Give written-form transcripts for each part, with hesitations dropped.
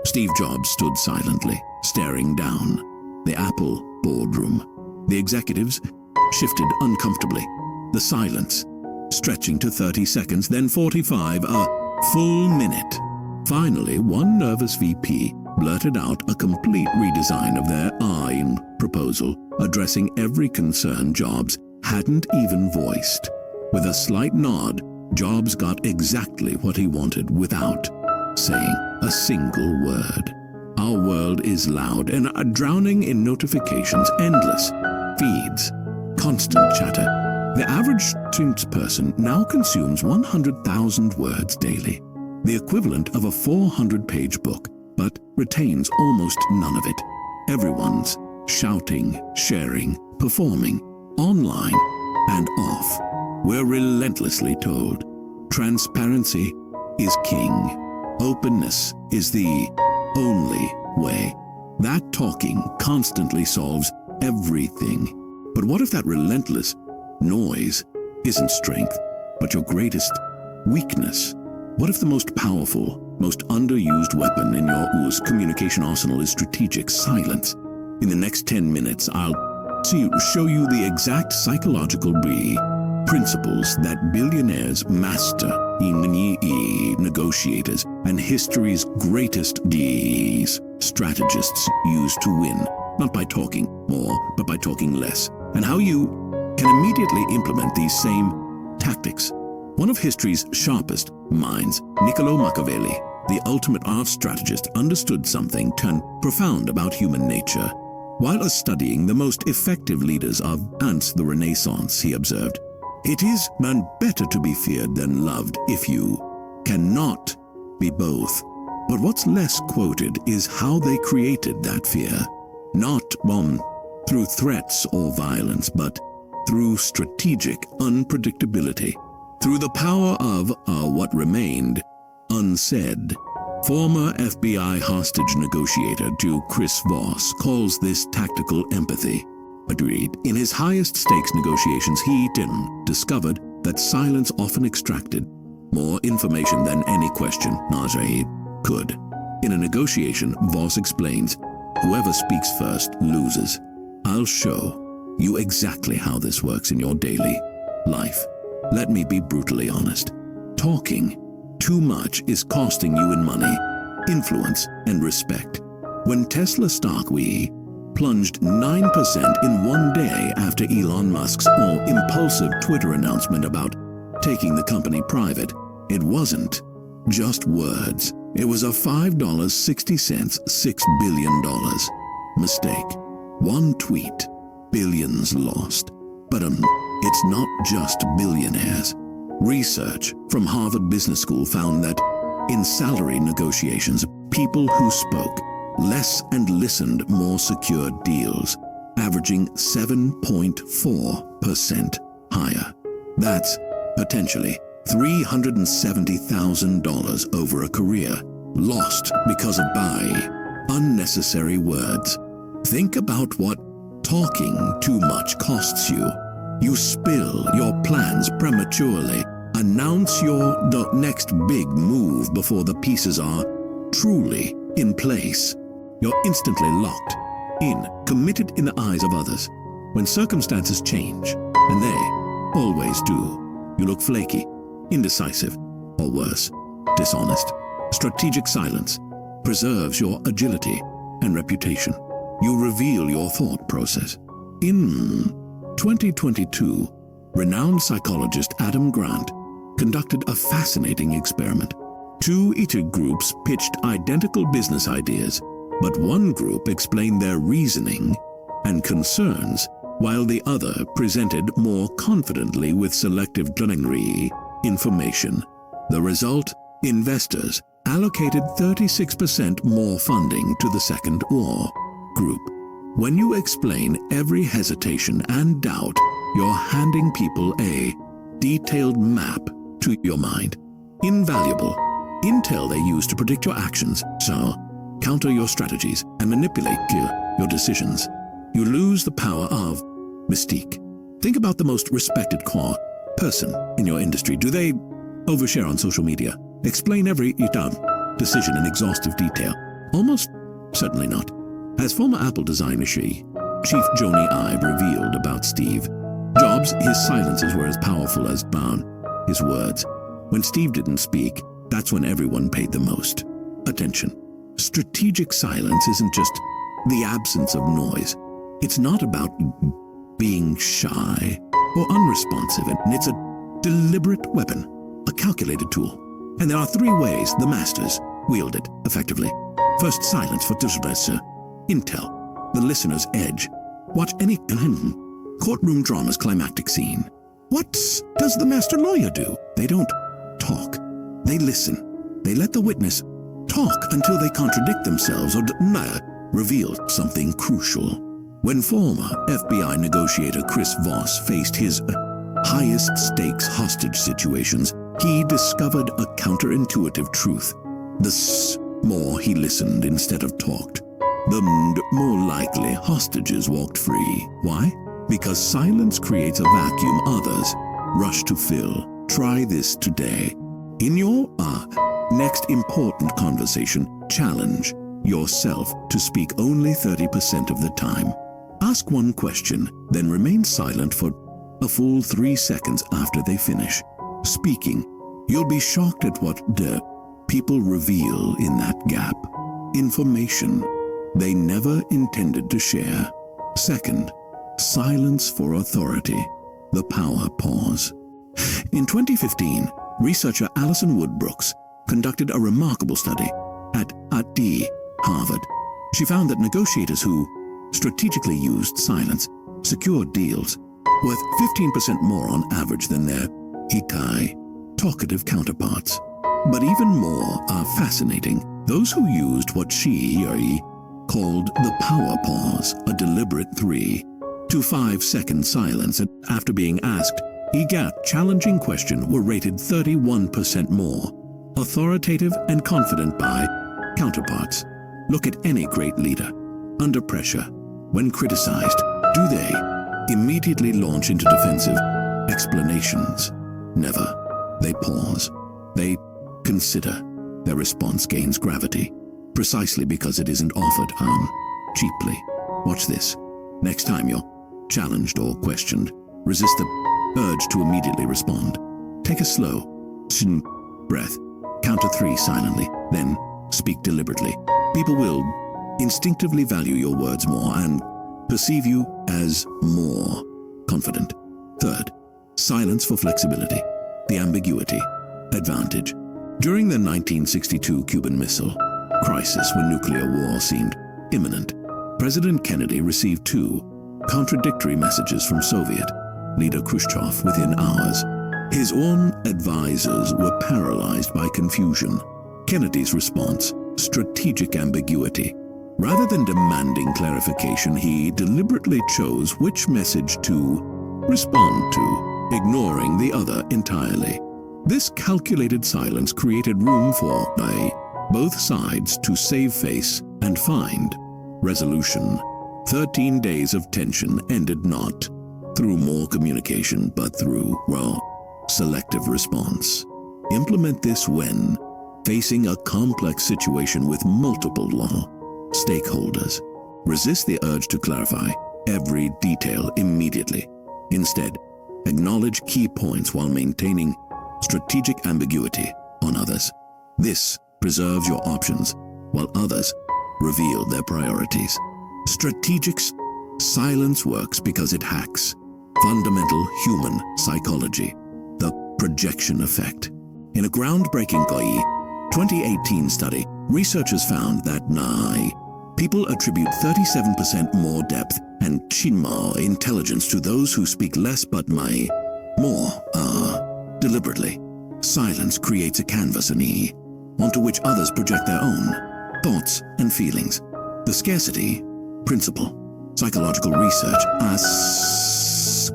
Steve Jobs stood silently, staring down. The Apple boardroom. The executives shifted uncomfortably. The silence, stretching to 30 seconds, then 45, a full minute. Finally, one nervous VP blurted out a complete redesign of their AIN proposal, addressing every concern Jobs hadn't even voiced. With a slight nod, Jobs got exactly what he wanted without saying a single word. Our world is loud and drowning in notifications, endless feeds, constant chatter. The average person now consumes 100,000 words daily, the equivalent of a 400-page book, but retains almost none of it. Everyone's shouting, sharing, performing, online and off. We're relentlessly told transparency is king. Openness is the only way. That talking constantly solves everything. But what if that relentless noise isn't strength, but your greatest weakness? What if the most powerful, most underused weapon in your communication arsenal is strategic silence? In the next 10 minutes, I'll show you the exact psychological principles that billionaires master in negotiators and history's greatest strategists use to win, not by talking more, but by talking less, and how you can immediately implement these same tactics. One of history's sharpest minds, Niccolò Machiavelli, the ultimate art strategist, understood something profound about human nature. While studying the most effective leaders of the Renaissance, he observed, "It is better to be feared than loved if you cannot be both." But what's less quoted is how they created that fear, not through threats or violence, but through strategic unpredictability, through the power of what remained unsaid. Former FBI hostage negotiator Chris Voss calls this tactical empathy. Agreed. In his highest stakes negotiations, he discovered that silence often extracted more information than any question could. In a negotiation, Voss explains, whoever speaks first loses. I'll show you exactly how this works in your daily life. Let me be brutally honest. Talking too much is costing you in money, influence, and respect. When Tesla stock plunged 9% in one day after Elon Musk's impulsive Twitter announcement about taking the company private, it wasn't just words. It was a $5.60, $6 billion mistake. One tweet, billions lost. But it's not just billionaires. Research from Harvard Business School found that in salary negotiations, people who spoke less and listened more secured deals, averaging 7.4% higher. That's potentially $370,000 over a career, lost because of unnecessary words. Think about what talking too much costs you. You spill your plans prematurely, announce your next big move before the pieces are truly in place. You're instantly locked in, committed in the eyes of others. When circumstances change, and they always do, you look flaky, indecisive, or worse, dishonest. Strategic silence preserves your agility and reputation. You reveal your thought process. In 2022, renowned psychologist Adam Grant conducted a fascinating experiment. Two groups pitched identical business ideas, but one group explained their reasoning and concerns, while the other presented more confidently with selective information. The result? Investors allocated 36% more funding to the second group. When you explain every hesitation and doubt, you're handing people a detailed map to your mind. Invaluable intel they use to predict your actions, so counter your strategies and manipulate your decisions. You lose the power of mystique. Think about the most respected person in your industry. Do they overshare on social media? Explain every decision in exhaustive detail. Almost certainly not. As former Apple designer Chief Joni Ive revealed about Steve Jobs, his silences were as powerful as his words. When Steve didn't speak, that's when everyone paid the most attention. Strategic silence isn't just the absence of noise. It's not about being shy or unresponsive, and it's a deliberate weapon, a calculated tool. And there are three ways the masters wield it effectively. First, silence for intel, the listener's edge. Watch any courtroom drama's climactic scene. What does the master lawyer do? They don't talk. They listen. They let the witness talk until they contradict themselves or reveal something crucial. When former FBI negotiator Chris Voss faced his highest stakes hostage situations, he discovered a counterintuitive truth. The more he listened instead of talked, the more likely hostages walked free. Why? Because silence creates a vacuum others rush to fill. Try this today. In your next important conversation, challenge yourself to speak only 30% of the time. Ask one question, then remain silent for a full 3 seconds after they finish speaking. You'll be shocked at what people reveal in that gap. Information they never intended to share. Second, silence for authority, the power pause. In 2015, researcher Alison Wood-Brooks conducted a remarkable study at Harvard. She found that negotiators who strategically used silence secured deals worth 15% more on average than their talkative counterparts. But even more fascinating, those who used what she called the power pause, a deliberate 3 to 5 second silence after being asked a challenging question, were rated 31% more authoritative and confident by counterparts. Look at any great leader. Under pressure, when criticized, do they immediately launch into defensive explanations? Never. They pause. They consider. Their response gains gravity, precisely because it isn't offered cheaply. Watch this. Next time you're challenged or questioned, resist the urge to immediately respond. Take a slow breath. Count to 3 silently, then speak deliberately. People will instinctively value your words more and perceive you as more confident. Third, silence for flexibility, the ambiguity advantage. During the 1962 Cuban Missile Crisis, when nuclear war seemed imminent, President Kennedy received 2 contradictory messages from Soviet leader Khrushchev within hours. His own advisors were paralyzed by confusion. Kennedy's response, strategic ambiguity. Rather than demanding clarification, he deliberately chose which message to respond to, ignoring the other entirely. This calculated silence created room for both sides to save face and find resolution. 13 days of tension ended not through more communication, but through, selective response. Implement this when facing a complex situation with multiple stakeholders. Resist the urge to clarify every detail immediately. Instead, acknowledge key points while maintaining strategic ambiguity on others. This preserves your options while others reveal their priorities. Strategic silence works because it hacks fundamental human psychology, the projection effect. In a groundbreaking 2018 study, researchers found that people attribute 37% more depth and intelligence to those who speak less but more deliberately. Silence creates a canvas onto which others project their own thoughts and feelings. The scarcity principle. Psychological research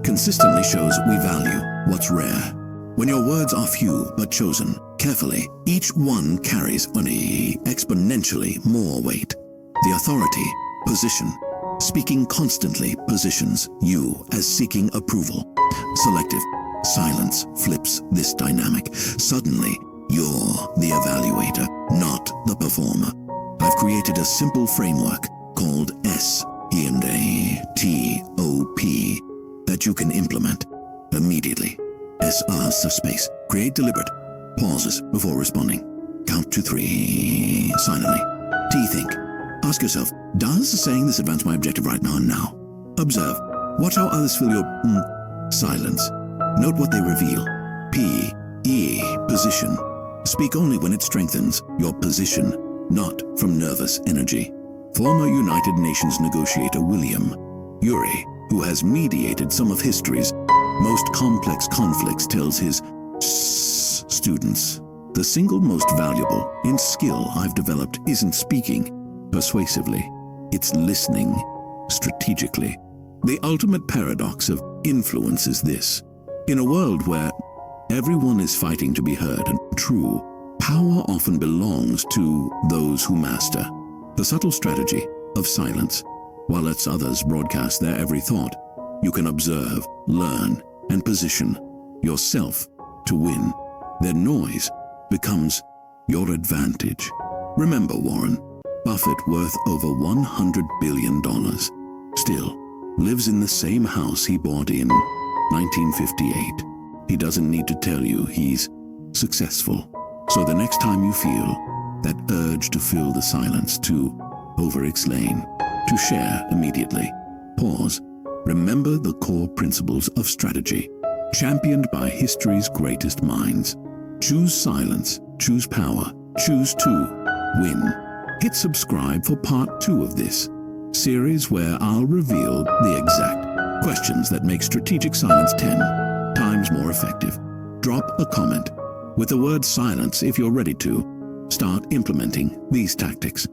consistently shows we value what's rare. When your words are few but chosen carefully, each one carries exponentially more weight. The authority position. Speaking constantly positions you as seeking approval. Selective silence flips this dynamic. Suddenly, you're the evaluator, not the performer. I've created a simple framework called STOP that you can implement immediately. SR subspace. Create deliberate pauses before responding. Count to 3 silently. T think. Ask yourself, does saying this advance my objective right now and now? Observe. Watch how others fill your silence. Note what they reveal. Position. Speak only when it strengthens your position, not from nervous energy. Former United Nations negotiator William Urey, who has mediated some of history's most complex conflicts, tells his students, the single most valuable skill I've developed isn't speaking persuasively, it's listening strategically. The ultimate paradox of influence is this. In a world where everyone is fighting to be heard and true, power often belongs to those who master the subtle strategy of silence. While lets others broadcast their every thought, you can observe, learn, and position yourself to win. Their noise becomes your advantage. Remember, Warren Buffett, worth over $100 billion, still lives in the same house he bought in 1958. He doesn't need to tell you he's successful. So the next time you feel that urge to fill the silence, to over-explain, to share immediately, pause. Remember the core principles of strategy, championed by history's greatest minds. Choose silence, choose power, choose to win. Hit subscribe for part 2 of this series, where I'll reveal the exact questions that make strategic silence 10 times more effective. Drop a comment with the word silence if you're ready to start implementing these tactics.